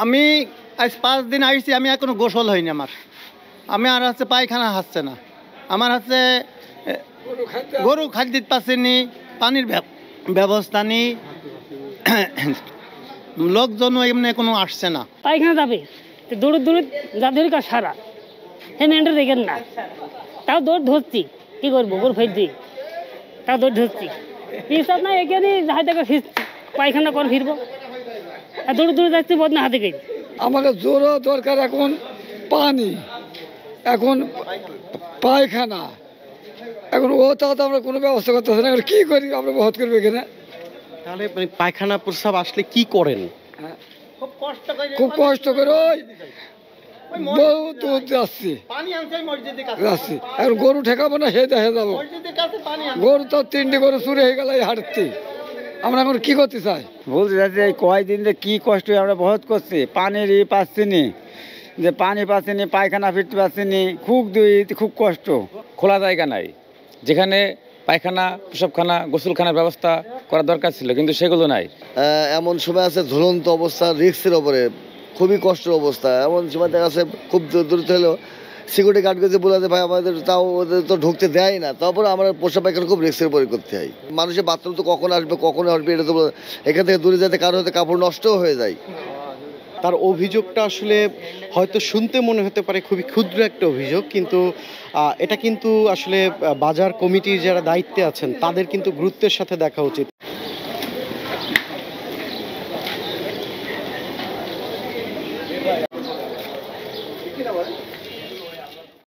আমি আজ 5 দিন আইছি, আমি এখনো গোসল হয়নি আমি আর হচ্ছে পায়খানা হচ্ছে না, আমার হচ্ছে গরু খাদ্য দিতে পারছেনি, পানির ব্যবস্থা নেই, লোকজন এমনি কোনো আসছে না। পায়খানা যাবে দৌড়ে দৌড়ে যাদের কাজ সারা সে মেনটা দেখেন না, তাও দৌড় ধরছি, কি করবো গরু ফেলছি, তাও দৌড় ধরছি, পিসাব না এখানে হাতে টাকা পায়খানা করে ফিরবো, আর দৌড়ে দৌড়ে যাচ্ছি বদনা হাতে গেছি। আমাদের জোরও দরকার এখন পানি, এখন পায়খানা, এখন ও তাও তো আমরা কোনো ব্যবস্থা করতে পারছি না, এখন কী করি আমরা বহুত করবো এখানে। তাহলে মানে পায়খানা প্রস্রাব আসলে কি করেন? খুব কষ্ট করে ওই বহু দূর যাচ্ছি, এখন গরু ঠেকাবো না, হে দেখে যাবো, গরু তো 3টি গরু চুরি হয়ে গেল এই হাঁটতে, আমরা এখন কি করতে চাই বলতে চাচ্ছি এই কয়দিন যে কী কষ্ট আমরা বহুত করছি, পানির পাচ্ছি নি, যে পানি পাচ্ছি নি, পায়খানা ফিরতে পারছি নি, খুব কষ্ট। খোলা জায়গা নাই, যেখানে পায়খানা, প্রসাবখানা, গোসলখানার ব্যবস্থা করা দরকার ছিল, কিন্তু সেগুলো নাই। এমন সময় আছে ঝুলন্ত অবস্থা, রিক্সের ওপরে খুবই কষ্টের অবস্থা। এমন সময় দেখা যাচ্ছে খুব দূরত্ব হলেও সিকিউরিটি গার্ডকে যে বলে ভাই আমাদের তাও ওদের তো ঢুকতে দেয় না, তারপরে আমরা পোশাক পায়খানা খুব রিক্সের উপরে করতে হয়। মানুষের বাথরুম তো কখন আসবে এটা তো এখান থেকে দূরে যেতে কারো হতে কাপড় নষ্টও হয়ে যায়। তার অভিযোগটা আসলে হয়তো শুনতে মনে হতে পারে খুবই ক্ষুদ্র একটা অভিযোগ, কিন্তু এটা কিন্তু আসলে বাজার কমিটির যারা দায়িত্বে আছেন তাদের কিন্তু গুরুত্বের সাথে দেখা উচিত।